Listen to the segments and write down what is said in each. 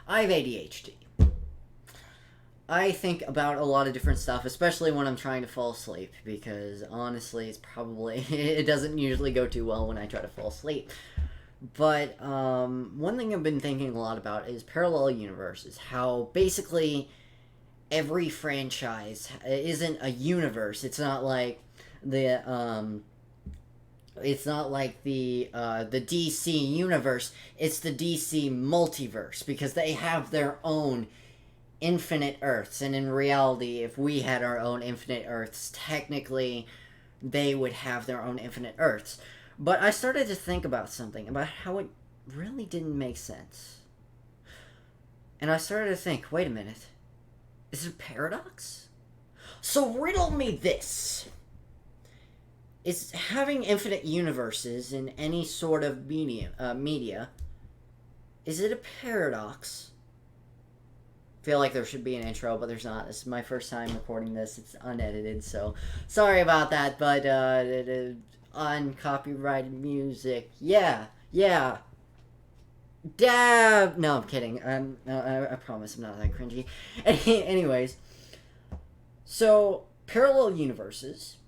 I have ADHD. I think about a lot of different stuff, especially when I'm trying to fall asleep, because honestly, it's probably, it doesn't usually go too well when I try to fall asleep. But one thing I've been thinking a lot about is parallel universes. How basically every franchise isn't a universe. It's not like the the DC universe. It's the DC multiverse because they have their own infinite Earths, and in reality, if we had our own infinite Earths, technically, they would have their own infinite Earths. But I started to think about something about how it really didn't make sense, and I started to think, wait a minute, is it a paradox? So riddle me this: is having infinite universes in any sort of media, is it a paradox? Feel like there should be an intro, but there's not. This is my first time recording this. It's unedited, so sorry about that. But uncopyrighted music, yeah. Dab. No, I'm kidding. No, I promise I'm not that cringy. Anyways, so parallel universes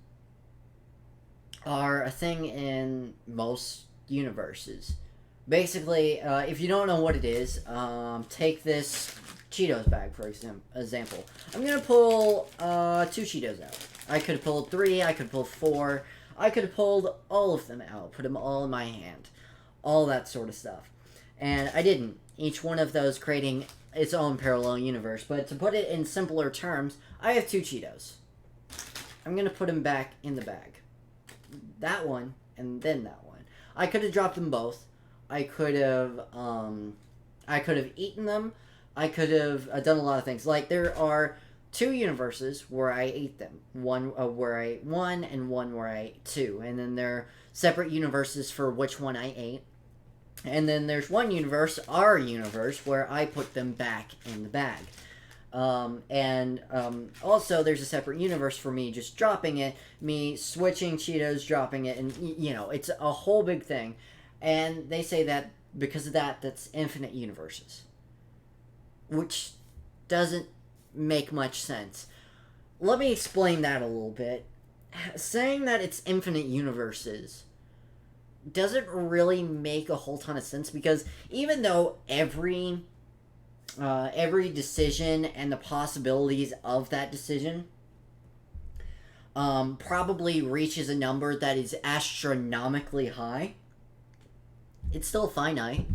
are a thing in most universes. Basically, if you don't know what it is, take this Cheetos bag, for example. I'm going to pull 2 Cheetos out. I could have pulled 3, I could pull 4, I could have pulled all of them out, put them all in my hand. All that sort of stuff. And I didn't. Each one of those creating its own parallel universe. But to put it in simpler terms, I have 2 Cheetos. I'm going to put them back in the bag. That one, and then that one. I could have dropped them both. I could have eaten them. I could have done a lot of things. Like, there are 2 universes where I ate them. One where I ate 1 and one where I ate 2. And then there are separate universes for which one I ate. And then there's one universe, our universe, where I put them back in the bag. Also, there's a separate universe for me just dropping it, me switching Cheetos, dropping it, and, it's a whole big thing. And they say that because of that, that's infinite universes. Which doesn't make much sense. Let me explain that a little bit. Saying that it's infinite universes doesn't really make a whole ton of sense, because even though every decision and the possibilities of that decision probably reaches a number that is astronomically high, it's still finite.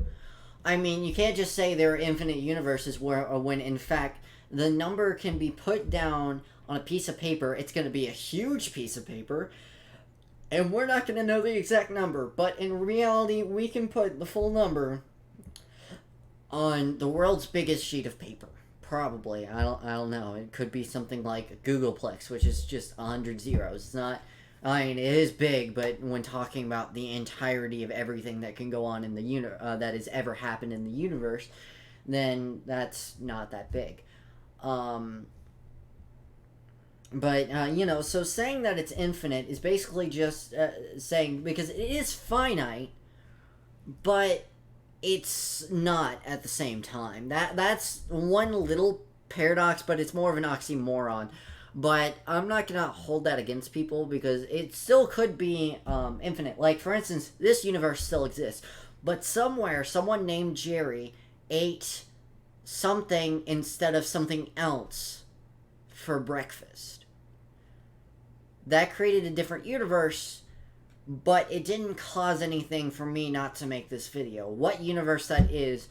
I mean, you can't just say there are infinite universes when in fact the number can be put down on a piece of paper. It's going to be a huge piece of paper, and we're not going to know the exact number. But in reality, we can put the full number on the world's biggest sheet of paper. Probably. I don't know. It could be something like a Googleplex, which is just 100 zeros. It's not... I mean, it is big, but when talking about the entirety of everything that can go on in the that has ever happened in the universe, then that's not that big. So saying that it's infinite is basically just saying, because it is finite, but it's not at the same time. That's one little paradox, but it's more of an oxymoron. But I'm not going to hold that against people, because it still could be infinite. Like, for instance, this universe still exists. But somewhere, someone named Jerry ate something instead of something else for breakfast. That created a different universe, but it didn't cause anything for me not to make this video. What universe that is,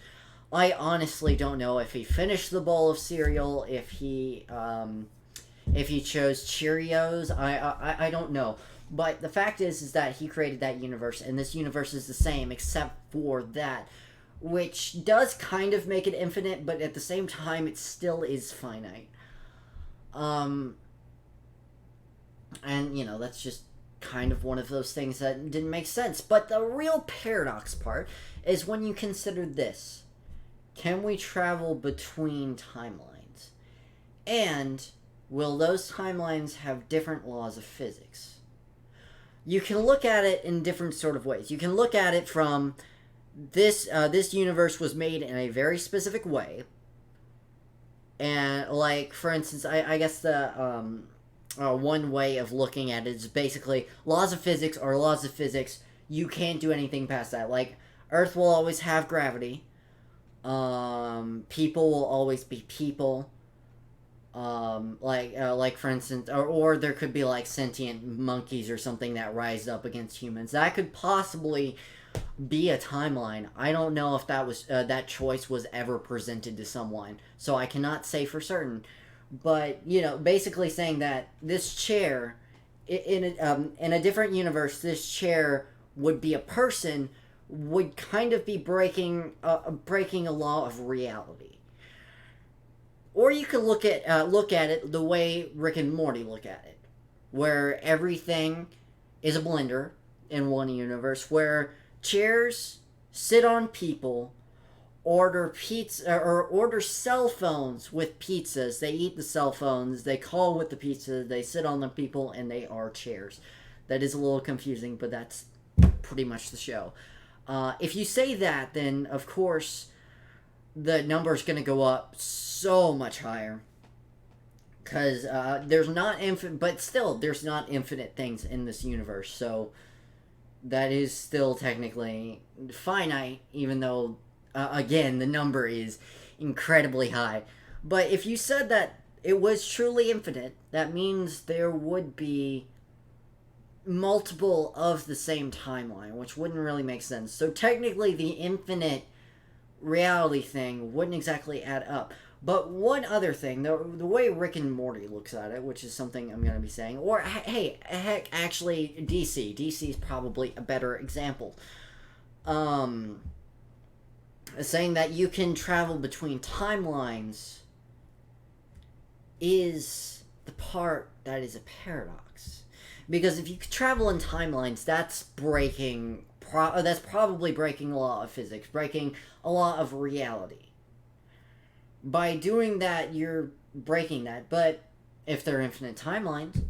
I honestly don't know. If he finished the bowl of cereal, if he chose Cheerios, I don't know. But the fact is that he created that universe, and this universe is the same except for that, which does kind of make it infinite, but at the same time, it still is finite. And, that's just kind of one of those things that didn't make sense. But the real paradox part is when you consider this. Can we travel between timelines? And will those timelines have different laws of physics? You can look at it in different sort of ways. You can look at it from this universe was made in a very specific way, and like for instance, I guess the one way of looking at it is basically laws of physics are laws of physics. You can't do anything past that. Like Earth will always have gravity. People will always be people. Like for instance, or there could be like sentient monkeys or something that rise up against humans. That could possibly be a timeline. I don't know if that choice was ever presented to someone, so I cannot say for certain. But basically saying that this chair, in a different universe, this chair would be a person, would kind of be breaking a law of reality. Or you could look at it the way Rick and Morty look at it, where everything is a blender in one universe, where chairs sit on people, order pizza or order cell phones with pizzas. They eat the cell phones, they call with the pizza, they sit on the people, and they are chairs. That is a little confusing, but that's pretty much the show. If you say that, then of course the number is going to go up so much higher, because there's not infinite, but still there's not infinite things in this universe, so that is still technically finite, even though again the number is incredibly high. But if you said that it was truly infinite, that means there would be multiple of the same timeline, which wouldn't really make sense. So technically the infinite reality thing wouldn't exactly add up. But one other thing, the way Rick and Morty looks at it, which is something I'm going to be saying, or hey, heck, actually DC is probably a better example. Saying that you can travel between timelines is the part that is a paradox. Because if you could travel in timelines, that's probably breaking a law of physics, breaking a law of reality. By doing that, you're breaking that. But if they're infinite timelines,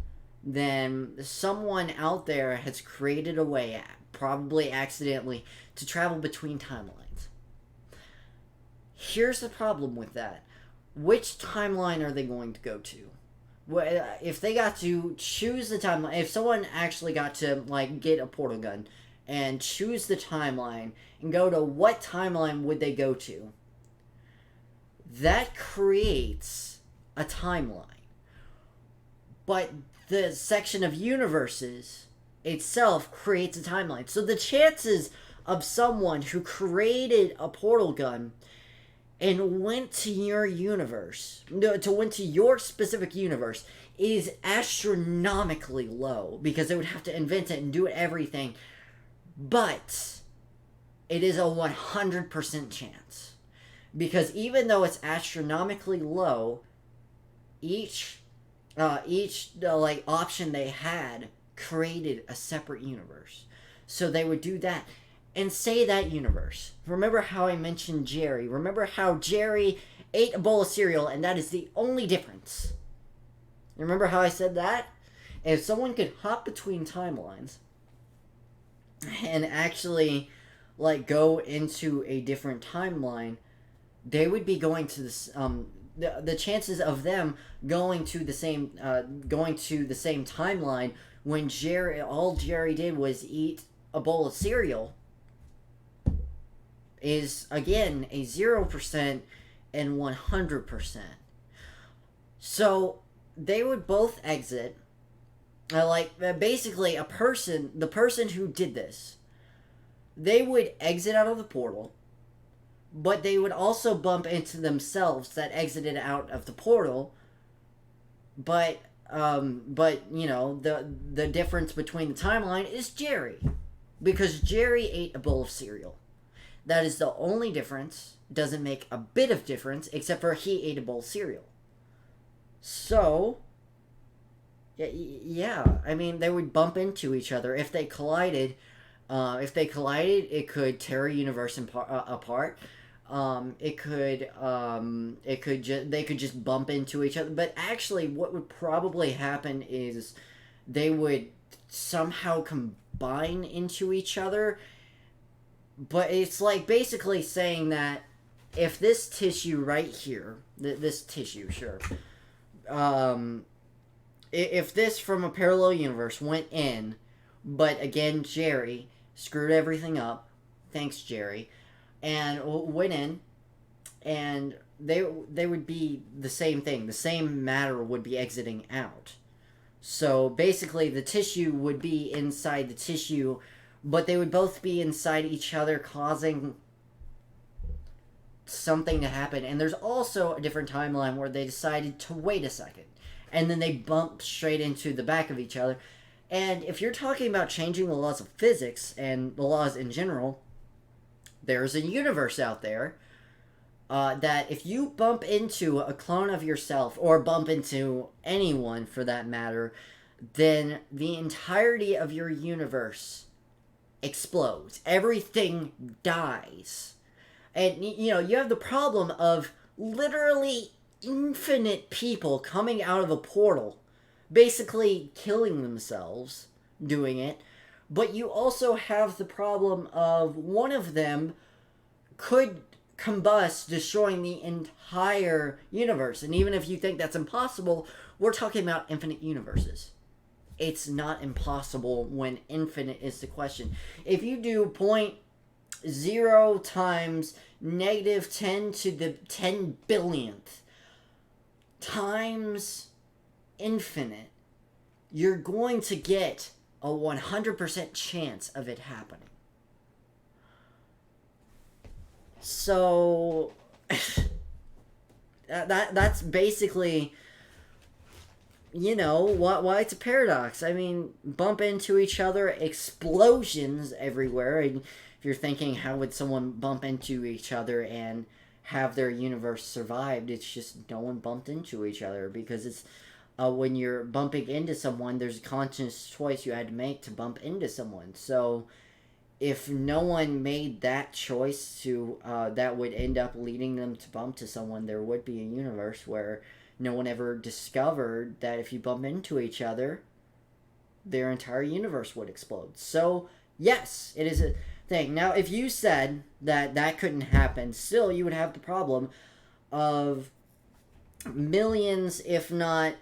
then someone out there has created a way, probably accidentally, to travel between timelines. Here's the problem with that. Which timeline are they going to go to? If they got to choose the timeline, if someone actually got to get a portal gun and choose the timeline and go to what timeline would they go to? That creates a timeline. But the section of universes itself creates a timeline. So the chances of someone who created a portal gun and went to your universe, went to your specific universe, is astronomically low, because they would have to invent it and do everything. But it is a 100% chance. Because even though it's astronomically low, each option they had created a separate universe. So they would do that. And say that universe. Remember how I mentioned Jerry. Remember how Jerry ate a bowl of cereal and that is the only difference. Remember how I said that? If someone could hop between timelines and actually go into a different timeline, they would be going to this the chances of them going to the same timeline when all Jerry did was eat a bowl of cereal is again a 0% and 100%. So they would both exit. Basically the person who did this, they would exit out of the portal, but they would also bump into themselves that exited out of the portal. But the difference between the timeline is Jerry, because Jerry ate a bowl of cereal. That is the only difference. Doesn't make a bit of difference, except for he ate a bowl of cereal. So, yeah, I mean, they would bump into each other. If they collided, it could tear a universe apart. They could just bump into each other. But actually, what would probably happen is they would somehow combine into each other But it's like basically saying that if this tissue right here, this tissue, sure, um, if this from a parallel universe went in, but again, Jerry screwed everything up. Thanks, Jerry, and went in, and they would be the same thing. The same matter would be exiting out. So basically, the tissue would be inside the tissue, but they would both be inside each other, causing something to happen. And there's also a different timeline where they decided to wait a second, and then they bump straight into the back of each other. And if you're talking about changing the laws of physics and the laws in general, there's a universe out there that if you bump into a clone of yourself, or bump into anyone for that matter, then the entirety of your universe explodes. Everything dies. And, you know, you have the problem of literally infinite people coming out of a portal, basically killing themselves doing it. But you also have the problem of one of them could combust, destroying the entire universe. And even if you think that's impossible, we're talking about infinite universes. It's not impossible when infinite is the question. If you do 0.0 times negative 10 to the 10 billionth times infinite, you're going to get a 100% chance of it happening. So that's basically, you know, why it's a paradox. I mean, bump into each other, explosions everywhere. And if you're thinking, how would someone bump into each other and have their universe survived? It's just no one bumped into each other, because it's when you're bumping into someone, there's a conscious choice you had to make to bump into someone. So if no one made that choice to that would end up leading them to bump to someone, there would be a universe where no one ever discovered that if you bump into each other, their entire universe would explode. So yes, it is a thing. Now, if you said that that couldn't happen, still you would have the problem of millions, if not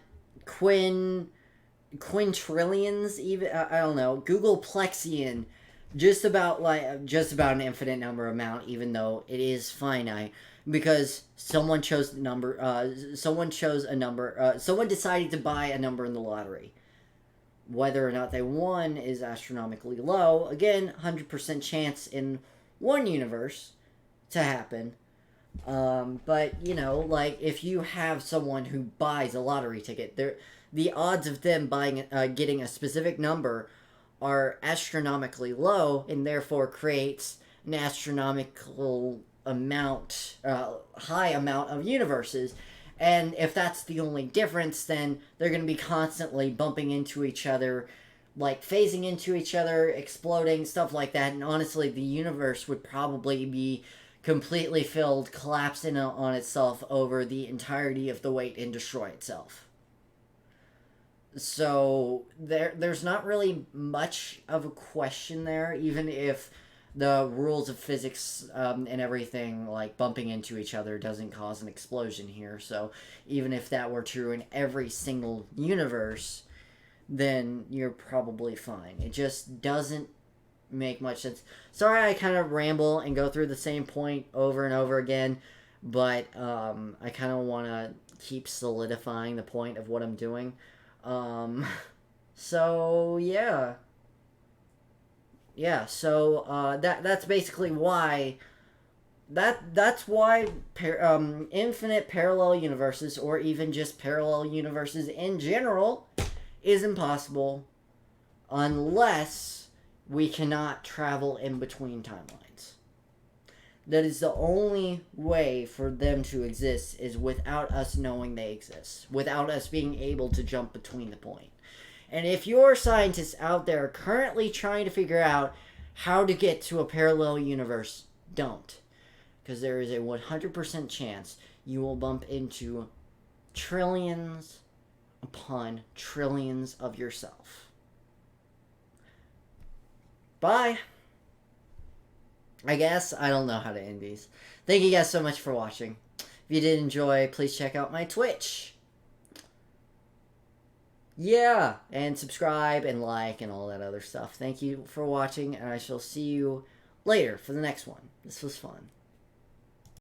quintrillions, even, I don't know, Googleplexian, just about an infinite number amount, even though it is finite, because someone chose a number, someone decided to buy a number in the lottery. Whether or not they won is astronomically low. Again, 100% chance in one universe to happen. But, you know, like, if you have someone who buys a lottery ticket, the odds of them getting a specific number are astronomically low, and therefore creates an astronomical amount, high amount of universes. And if that's the only difference, then they're going to be constantly bumping into each other, like phasing into each other, exploding, stuff like that. And honestly, the universe would probably be completely filled, collapse in on itself over the entirety of the weight, and destroy itself. So there's not really much of a question there, even if the rules of physics and everything, like bumping into each other, doesn't cause an explosion here. So even if that were true in every single universe, then you're probably fine. It just doesn't make much sense. Sorry I kind of ramble and go through the same point over and over again, but I kind of want to keep solidifying the point of what I'm doing. So yeah. Yeah, so that's basically why that's why infinite parallel universes, or even just parallel universes in general, is impossible unless we cannot travel in between timelines. That is the only way for them to exist, is without us knowing they exist, without us being able to jump between the point. And if you're scientists out there currently trying to figure out how to get to a parallel universe, don't. Because there is a 100% chance you will bump into trillions upon trillions of yourself. Bye. I guess I don't know how to end these. Thank you guys so much for watching. If you did enjoy, please check out my Twitch. Yeah, and subscribe and like and all that other stuff. Thank you for watching, and I shall see you later for the next one. This was fun.